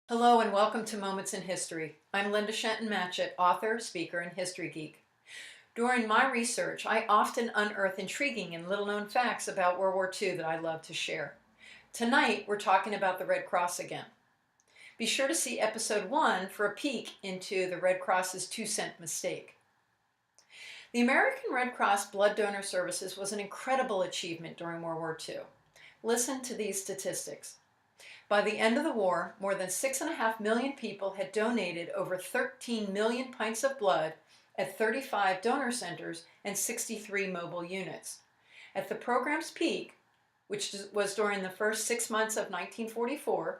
Hello and welcome to Moments in History. I'm Linda Shenton Matchett, author, speaker, and history geek. During my research, I often unearth intriguing and little-known facts about World War II that I love to share. Tonight, we're talking about the Red Cross again. Be sure to see episode 1 for a peek into the Red Cross's 2-cent mistake. The American Red Cross Blood Donor Services was an incredible achievement during World War II. Listen to these statistics. By the end of the war, more than 6.5 million people had donated over 13 million pints of blood at 35 donor centers and 63 mobile units. At the program's peak, which was during the first 6 months of 1944,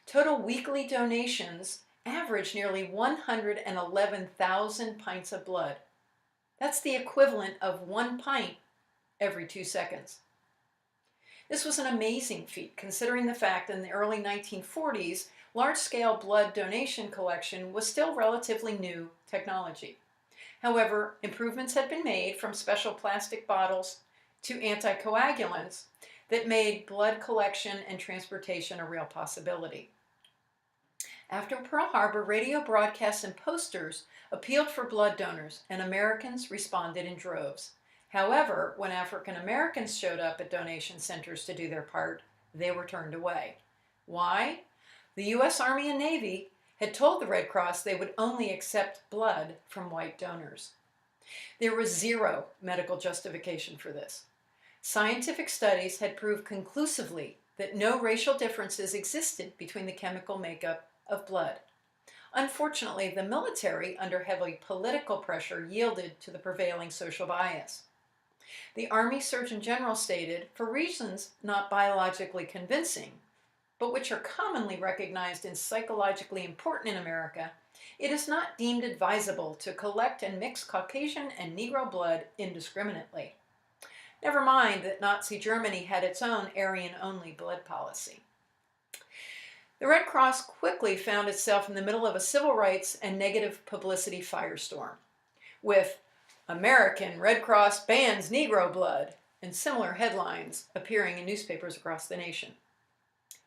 total weekly donations averaged nearly 111,000 pints of blood. That's the equivalent of 1 pint every 2 seconds. This was an amazing feat, considering the fact that in the early 1940s, large-scale blood donation collection was still relatively new technology. However, improvements had been made from special plastic bottles to anticoagulants that made blood collection and transportation a real possibility. After Pearl Harbor, radio broadcasts and posters appealed for blood donors, and Americans responded in droves. However, when African Americans showed up at donation centers to do their part, they were turned away. Why? The U.S. Army and Navy had told the Red Cross they would only accept blood from white donors. There was zero medical justification for this. Scientific studies had proved conclusively that no racial differences existed between the chemical makeup of blood. Unfortunately, the military, under heavy political pressure, yielded to the prevailing social bias. The Army Surgeon General stated, for reasons not biologically convincing, but which are commonly recognized and psychologically important in America, it is not deemed advisable to collect and mix Caucasian and Negro blood indiscriminately. Never mind that Nazi Germany had its own Aryan-only blood policy. The Red Cross quickly found itself in the middle of a civil rights and negative publicity firestorm, with "American Red Cross bans Negro blood" and similar headlines appearing in newspapers across the nation.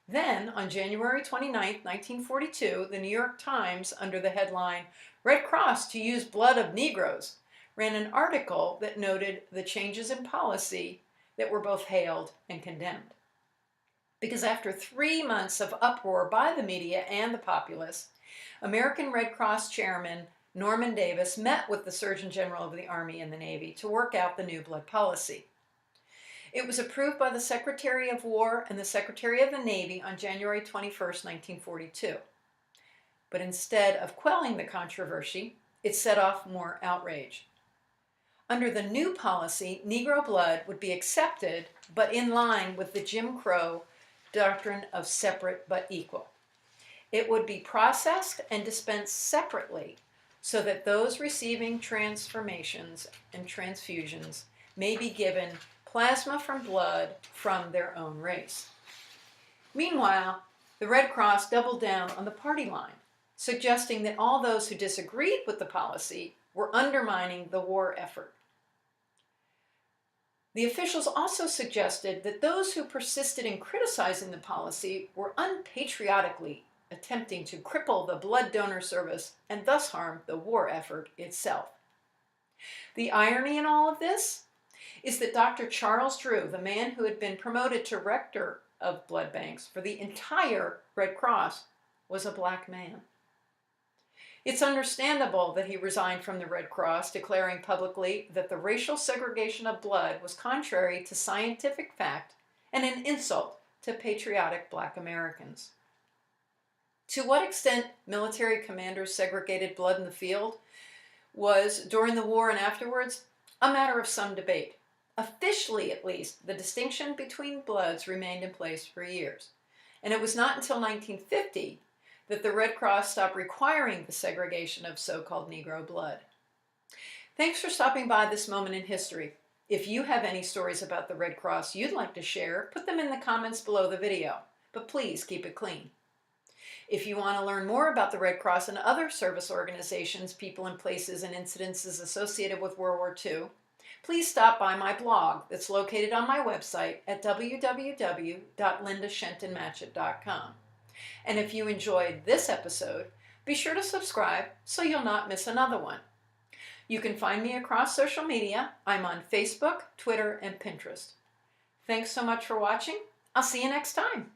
Then, on January 29, 1942, the New York Times, under the headline, "Red Cross to use blood of Negroes," ran an article that noted the changes in policy that were both hailed and condemned. Because after 3 months of uproar by the media and the populace, American Red Cross Chairman Norman Davis met with the Surgeon General of the Army and the Navy to work out the new blood policy. It was approved by the Secretary of War and the Secretary of the Navy on January 21, 1942. But instead of quelling the controversy, it set off more outrage. Under the new policy, Negro blood would be accepted, but in line with the Jim Crow doctrine of separate but equal. It would be processed and dispensed separately, so that those receiving transformations and transfusions may be given plasma from blood from their own race. Meanwhile, the Red Cross doubled down on the party line, suggesting that all those who disagreed with the policy were undermining the war effort. The officials also suggested that those who persisted in criticizing the policy were unpatriotically attempting to cripple the blood donor service and thus harm the war effort itself. The irony in all of this is that Dr. Charles Drew, the man who had been promoted to rector of blood banks for the entire Red Cross, was a black man. It's understandable that he resigned from the Red Cross, declaring publicly that the racial segregation of blood was contrary to scientific fact and an insult to patriotic black Americans. To what extent military commanders segregated blood in the field was, during the war and afterwards, a matter of some debate. Officially, at least, the distinction between bloods remained in place for years, and it was not until 1950 that the Red Cross stopped requiring the segregation of so-called Negro blood. Thanks for stopping by this moment in history. If you have any stories about the Red Cross you'd like to share, put them in the comments below the video, but please keep it clean. If you want to learn more about the Red Cross and other service organizations, people and places, and incidences associated with World War II, please stop by my blog that's located on my website at www.lindashentonmatchett.com. And if you enjoyed this episode, be sure to subscribe so you'll not miss another one. You can find me across social media. I'm on Facebook, Twitter, and Pinterest. Thanks so much for watching. I'll see you next time.